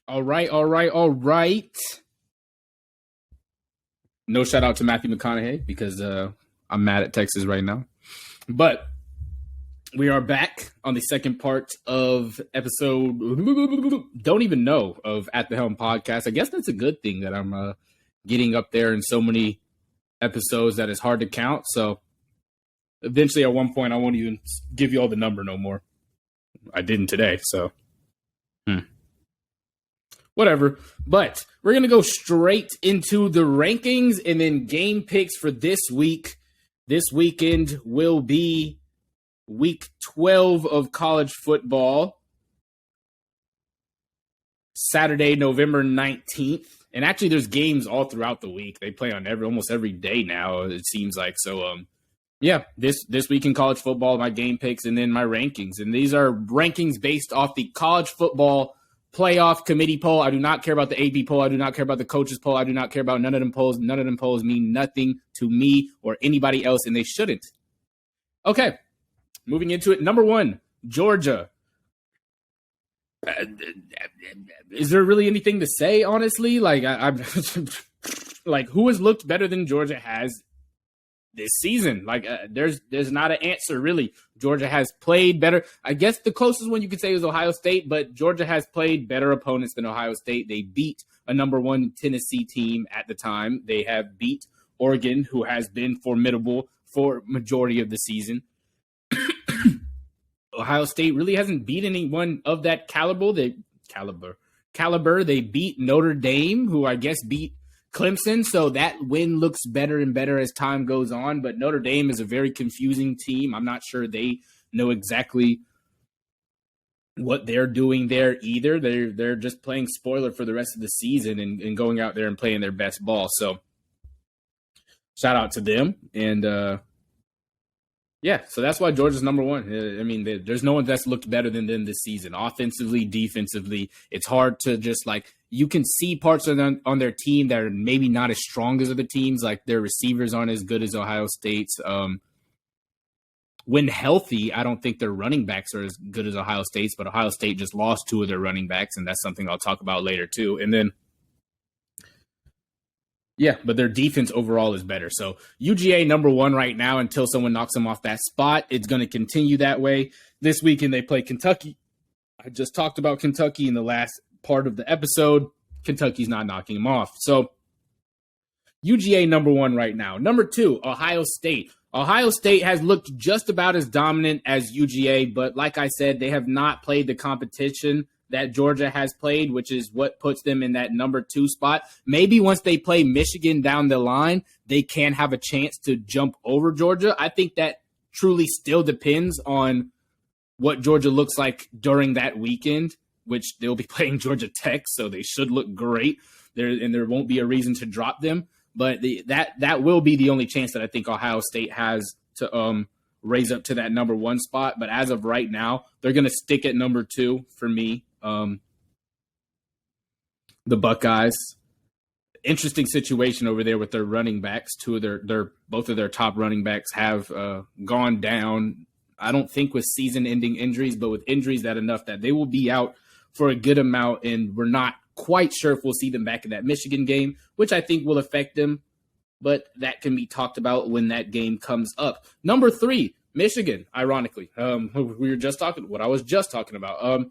All right. No shout out to Matthew McConaughey because I'm mad at Texas right now. But we are back on the second part of episode don't even know of At the Helm podcast. I guess that's a good thing that I'm getting up there in so many episodes that it's hard to count. So eventually at one point I won't even give you all the number no more. I didn't today, so whatever. But we're going to go straight into the rankings and then game picks for this week. This weekend will be week 12 of college football. Saturday, November 19th. And actually there's games all throughout the week. They play on almost every day now, it seems like. So, this week in college football, my game picks and then my rankings. And these are rankings based off the college football playoff committee poll. I do not care about the AP poll. I do not care about the coaches poll. I do not care about none of them polls. None of them polls mean nothing to me or anybody else, and they shouldn't. Okay, moving into it. Number 1, Georgia. Is there really anything to say, honestly? Like, I'm like, who has looked better than Georgia has this season? Like, there's not an answer, really. Georgia has played better. I guess the closest one you could say is Ohio State, but Georgia has played better opponents than Ohio State. They beat a number 1 Tennessee team at the time. They have beat Oregon, who has been formidable for majority of the season. Ohio State really hasn't beat anyone of that caliber. They beat Notre Dame, who I guess beat Clemson, so that win looks better and better as time goes on, but Notre Dame is a very confusing team. I'm not sure they know exactly what they're doing there either. They're just playing spoiler for the rest of the season and going out there and playing their best ball. So shout out to them. And so that's why Georgia's number 1. I mean, there's no one that's looked better than them this season. Offensively, defensively, it's hard to just you can see parts on their team that are maybe not as strong as other teams. Like their receivers aren't as good as Ohio State's. When healthy, I don't think their running backs are as good as Ohio State's, but Ohio State just lost 2 of their running backs, and that's something I'll talk about later too. And then, but their defense overall is better. So UGA number 1 right now until someone knocks them off that spot. It's going to continue that way. This weekend they play Kentucky. I just talked about Kentucky in the last part of the episode. Kentucky's not knocking them off. So UGA number 1 right now. Number 2, Ohio State. Ohio State has looked just about as dominant as UGA, but like I said, they have not played the competition that Georgia has played, which is what puts them in that number 2 spot. Maybe once they play Michigan down the line, they can have a chance to jump over Georgia. I think that truly still depends on what Georgia looks like during that weekend, which they'll be playing Georgia Tech, so they should look great there, and there won't be a reason to drop them. But that will be the only chance that I think Ohio State has to raise up to that number 1 spot. But as of right now, they're going to stick at number 2 for me. The Buckeyes, interesting situation over there with their running backs. Both of their top running backs have gone down. I don't think with season-ending injuries, but with injuries that enough that they will be out for a good amount, and we're not quite sure if we'll see them back in that Michigan game, which I think will affect them, but that can be talked about when that game comes up. Number 3, Michigan, ironically. I was just talking about.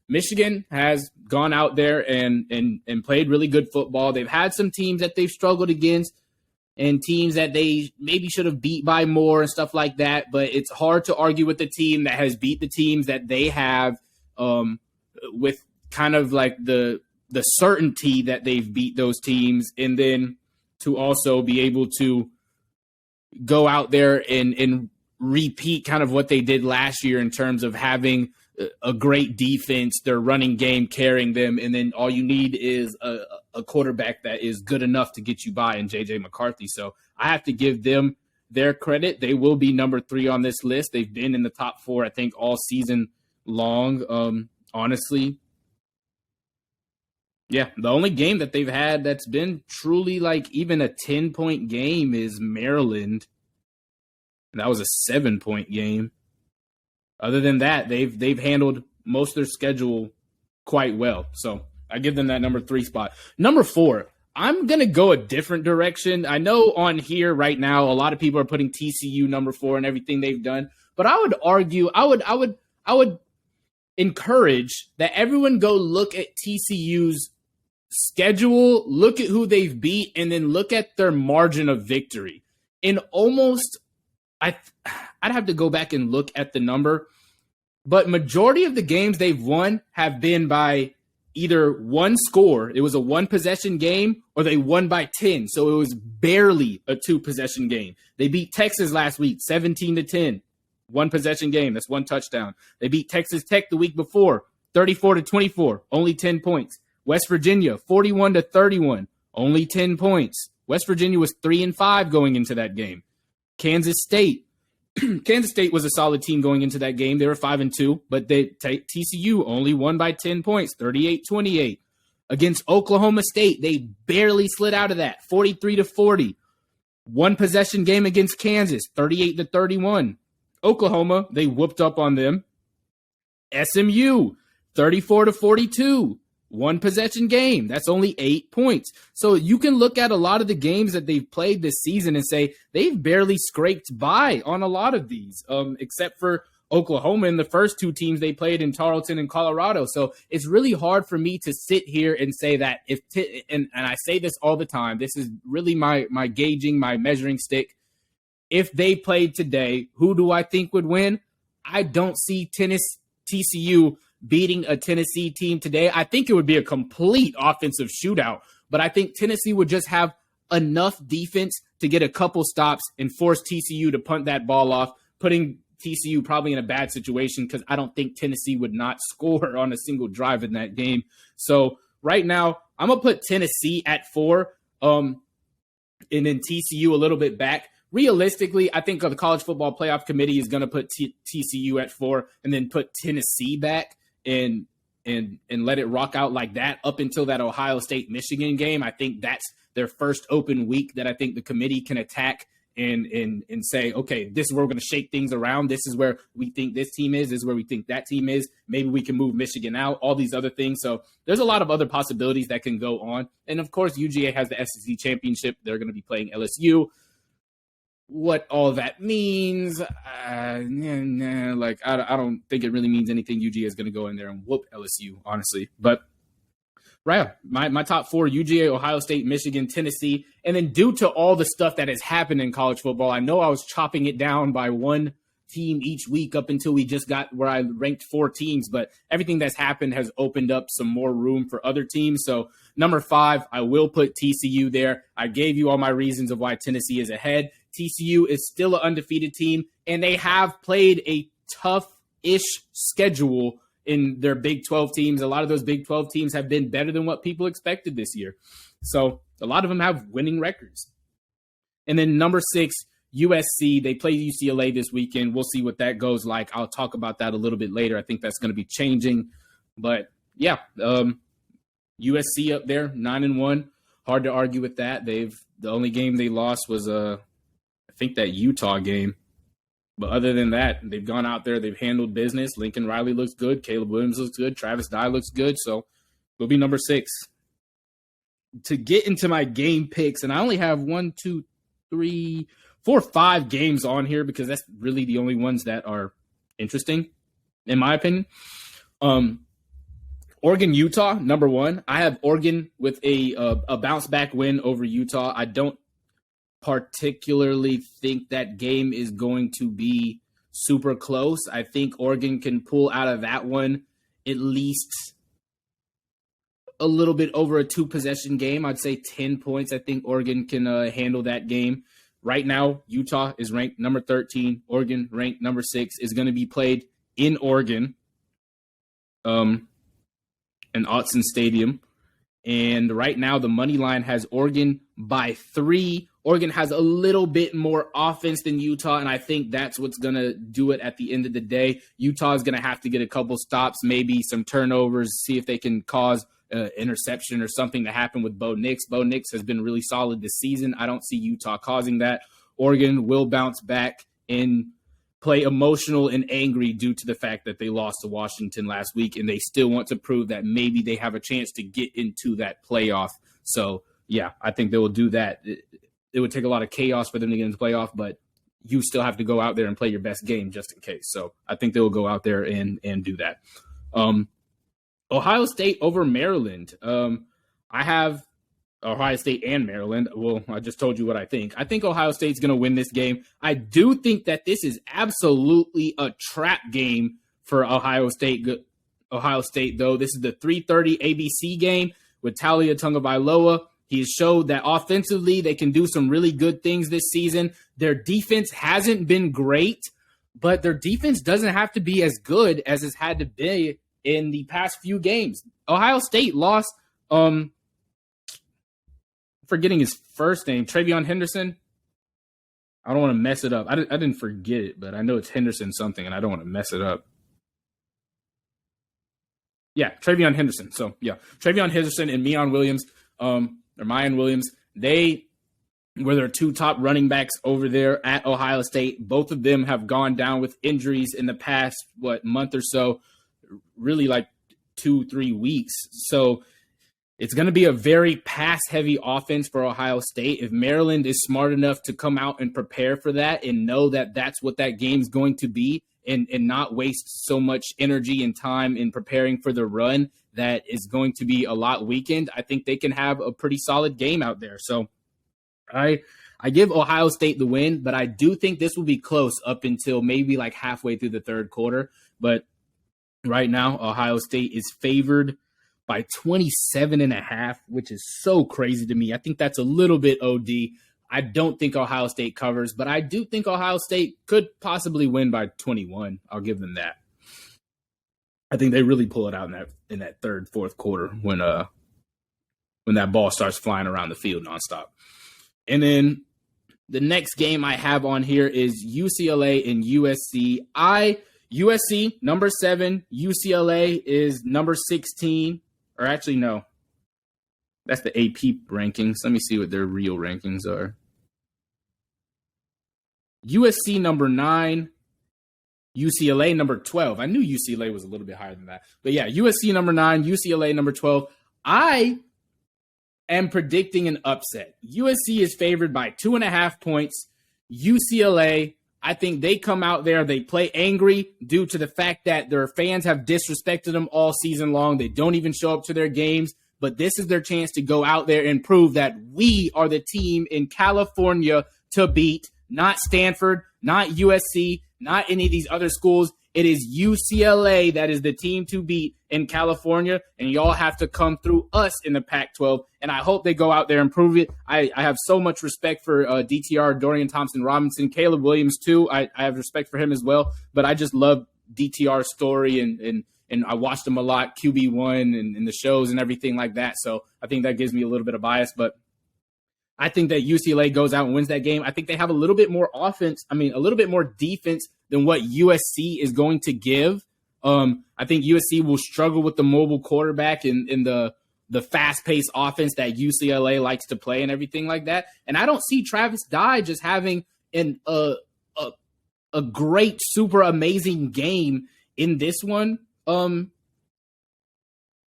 Michigan has gone out there and played really good football. They've had some teams that they've struggled against and teams that they maybe should have beat by more and stuff like that, but it's hard to argue with the team that has beat the teams that they have with kind of like the certainty that they've beat those teams, and then to also be able to go out there and repeat kind of what they did last year in terms of having a great defense, their running game carrying them, and then all you need is a quarterback that is good enough to get you by in J.J. McCarthy. So I have to give them their credit. They will be number 3 on this list. They've been in the top 4, I think, all season long, honestly. Yeah, the only game that they've had that's been truly like even a 10-point game is Maryland. That was a 7-point game. Other than that, they've handled most of their schedule quite well. So I give them that number 3 spot. Number 4, I'm going to go a different direction. I know on here right now, a lot of people are putting TCU number 4 and everything they've done, but I would argue, I would encourage that everyone go look at TCU's schedule, look at who they've beat, and then look at their margin of victory. In almost, I'd have to go back and look at the number, but majority of the games they've won have been by either one score, it was a 1-possession game, or they won by 10. So it was barely a 2-possession game. They beat Texas last week, 17-10, 1-possession game. That's 1 touchdown. They beat Texas Tech the week before, 34-24, only 10 points. West Virginia, 41-31, only 10 points. West Virginia was 3-5 going into that game. Kansas State was a solid team going into that game. They were 5-2, but TCU only won by 10 points, 38-28. Against Oklahoma State, they barely slid out of that, 43-40. 1-possession game against Kansas, 38-31. Oklahoma, they whooped up on them. SMU, 34-42. 1-possession game. That's only 8 points. So you can look at a lot of the games that they've played this season and say they've barely scraped by on a lot of these, except for Oklahoma and the first 2 teams they played in Tarleton and Colorado. So it's really hard for me to sit here and say that and I say this all the time. This is really my gauging, my measuring stick. If they played today, who do I think would win? I don't see TCU beating a Tennessee team today. I think it would be a complete offensive shootout, but I think Tennessee would just have enough defense to get a couple stops and force TCU to punt that ball off, putting TCU probably in a bad situation because I don't think Tennessee would not score on a single drive in that game. So right now, I'm going to put Tennessee at 4 and then TCU a little bit back. Realistically, I think the College Football Playoff Committee is going to put TCU at 4 and then put Tennessee back and let it rock out like that up until that Ohio State-Michigan game. I think that's their first open week that I think the committee can attack and say, okay, this is where we're going to shake things around. This is where we think this team is. This is where we think that team is. Maybe we can move Michigan out, all these other things. So there's a lot of other possibilities that can go on. And, of course, UGA has the SEC championship. They're going to be playing LSU. What all that means, I don't think it really means anything. UGA is going to go in there and whoop LSU, honestly. But right, my top 4: UGA, Ohio State, Michigan, Tennessee, and then due to all the stuff that has happened in college football, I know I was chopping it down by one team each week up until we just got where I ranked 4 teams. But everything that's happened has opened up some more room for other teams. So number 5, I will put TCU there. I gave you all my reasons of why Tennessee is ahead. TCU is still an undefeated team, and they have played a tough-ish schedule in their Big 12 teams. A lot of those Big 12 teams have been better than what people expected this year. So a lot of them have winning records. And then number 6, USC. They play UCLA this weekend. We'll see what that goes like. I'll talk about that a little bit later. I think that's going to be changing. But, yeah, USC up there, 9-1. Hard to argue with that. The only game they lost was I think that Utah game. But other than that, they've gone out there. They've handled business. Lincoln Riley looks good. Caleb Williams looks good. Travis Dye looks good. So we'll be number 6. To get into my game picks, and I only have 1, 2, 3, 4, 5 games on here because that's really the only ones that are interesting, in my opinion. Oregon, Utah, number 1. I have Oregon with a bounce-back win over Utah. I don't particularly think that game is going to be super close. I think Oregon can pull out of that one at least a little bit over a 2-possession game. I'd say 10 points. I think Oregon can handle that game. Right now, Utah is ranked number 13. Oregon ranked number 6 is going to be played in Oregon, in Autzen Stadium. And right now, the money line has Oregon by 3. Oregon has a little bit more offense than Utah, and I think that's what's going to do it at the end of the day. Utah is going to have to get a couple stops, maybe some turnovers, see if they can cause interception or something to happen with Bo Nix. Bo Nix has been really solid this season. I don't see Utah causing that. Oregon will bounce back in play emotional and angry due to the fact that they lost to Washington last week, and they still want to prove that maybe they have a chance to get into that playoff. So, yeah, I think they will do that. It would take a lot of chaos for them to get into the playoff, but you still have to go out there and play your best game just in case. So I think they will go out there and do that. Ohio State over Maryland. I have Ohio State and Maryland. Well, I just told you what I think. I think Ohio State's going to win this game. I do think that this is absolutely a trap game for Ohio State. Ohio State, though, this is the 3:30 ABC game with Talia Tagovailoa. He has showed that offensively they can do some really good things this season. Their defense hasn't been great, but their defense doesn't have to be as good as it's had to be in the past few games. Ohio State lost, forgetting his first name, TreVeyon Henderson. I don't want to mess it up. I didn't forget it, but I know it's Henderson something, and I don't want to mess it up. Yeah, TreVeyon Henderson. So, yeah, TreVeyon Henderson and Mayan Williams, they were their two top running backs over there at Ohio State. Both of them have gone down with injuries in the past, month or so, really like 2-3 weeks. So it's going to be a very pass-heavy offense for Ohio State. If Maryland is smart enough to come out and prepare for that and know that that's what that game's going to be and not waste so much energy and time in preparing for the run that is going to be a lot weakened, I think they can have a pretty solid game out there. So I give Ohio State the win, but I do think this will be close up until maybe like halfway through the third quarter. But right now, Ohio State is favored by 27.5, which is so crazy to me. I think that's a little bit OD. I don't think Ohio State covers, but I do think Ohio State could possibly win by 21. I'll give them that. I think they really pull it out in that third, fourth quarter when that ball starts flying around the field nonstop. And then the next game I have on here is UCLA and USC. USC number 7, UCLA is number 16. Or actually, no. That's the AP rankings. Let me see what their real rankings are. USC number 9, UCLA number 12. I knew UCLA was a little bit higher than that. But yeah, USC number 9, UCLA number 12. I am predicting an upset. USC is favored by 2.5 points. UCLA, I think they come out there, they play angry due to the fact that their fans have disrespected them all season long. They don't even show up to their games. But this is their chance to go out there and prove that we are the team in California to beat, not Stanford, not USC, not any of these other schools. It is UCLA that is the team to beat in California, and y'all have to come through us in the Pac-12, and I hope they go out there and prove it. I have so much respect for DTR, Dorian Thompson-Robinson, Caleb Williams, too. I have respect for him as well, but I just love DTR's story, and I watched him a lot, QB1 and the shows and everything like that, so I think that gives me a little bit of bias, but I think that UCLA goes out and wins that game. I think they have a little bit more a little bit more defense than what USC is going to give. I think USC will struggle with the mobile quarterback and the fast-paced offense that UCLA likes to play and everything like that. And I don't see Travis Dye just having a great, super amazing game in this one.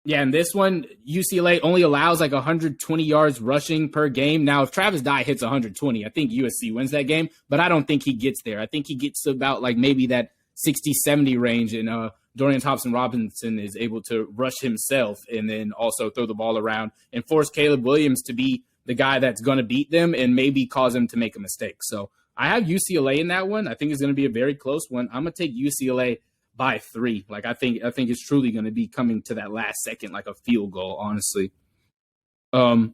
In this one, UCLA only allows like 120 yards rushing per game. Now, if Travis Dye hits 120, I think USC wins that game, but I don't think he gets there. I think he gets about like maybe that 60, 70 range, and Dorian Thompson-Robinson is able to rush himself and then also throw the ball around and force Caleb Williams to be the guy that's going to beat them and maybe cause him to make a mistake. So I have UCLA in that one. I think it's going to be a very close one. I'm going to take UCLA by 3. Like I think it's truly going to be coming to that last second, like a field goal, honestly. The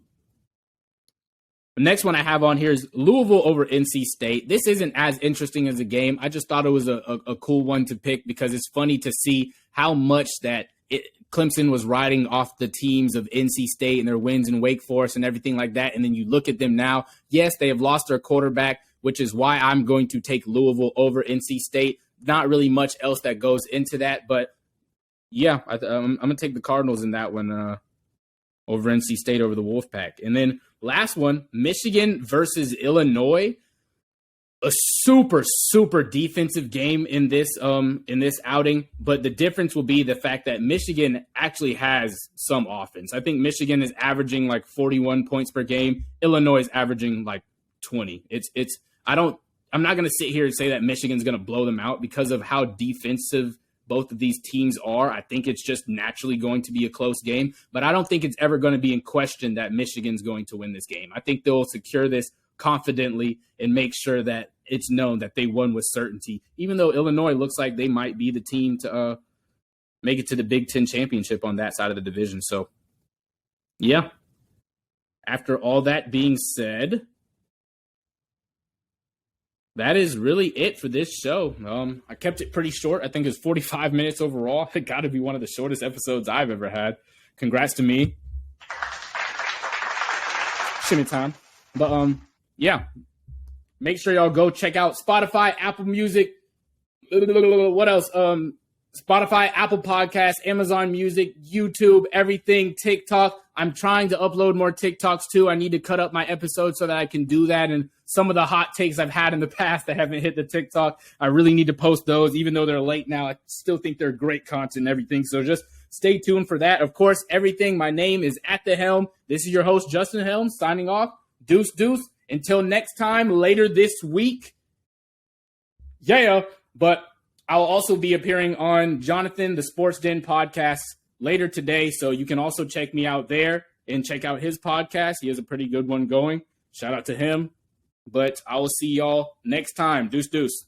next one I have on here is Louisville over NC State. This isn't as interesting as a game. I just thought it was a cool one to pick because it's funny to see how much that Clemson was riding off the teams of NC State and their wins in Wake Forest and everything like that. And then you look at them now. Yes, they have lost their quarterback, which is why I'm going to take Louisville over NC State. Not really much else that goes into that, but yeah, I'm going to take the Cardinals in that one over NC State over the Wolfpack. And then last one, Michigan versus Illinois. a super defensive game in this outing, but the difference will be the fact that Michigan actually has some offense. I think Michigan is averaging like 41 points per game. Illinois is averaging like 20. I'm not going to sit here and say that Michigan's going to blow them out because of how defensive both of these teams are. I think it's just naturally going to be a close game, but I don't think it's ever going to be in question that Michigan's going to win this game. I think they'll secure this confidently and make sure that it's known that they won with certainty, even though Illinois looks like they might be the team to make it to the Big Ten championship on that side of the division. So, yeah. After all that being said, that is really it for this show. I kept it pretty short. I think it's 45 minutes overall. It got to be one of the shortest episodes I've ever had. Congrats to me. Shimmy time. But, yeah. Make sure y'all go check out Spotify, Apple Music. What else? Spotify, Apple Podcasts, Amazon Music, YouTube, everything, TikTok. I'm trying to upload more TikToks too. I need to cut up my episodes so that I can do that. And some of the hot takes I've had in the past that haven't hit the TikTok, I really need to post those. Even though they're late now, I still think they're great content and everything. So just stay tuned for that. Of course, everything. My name is At The Helm. This is your host, Justin Helms, signing off. Deuce, deuce. Until next time, later this week. Yeah, but I'll also be appearing on Jonathan, the Sports Den podcast later today. So you can also check me out there and check out his podcast. He has a pretty good one going. Shout out to him. But I will see y'all next time. Deuce, deuce.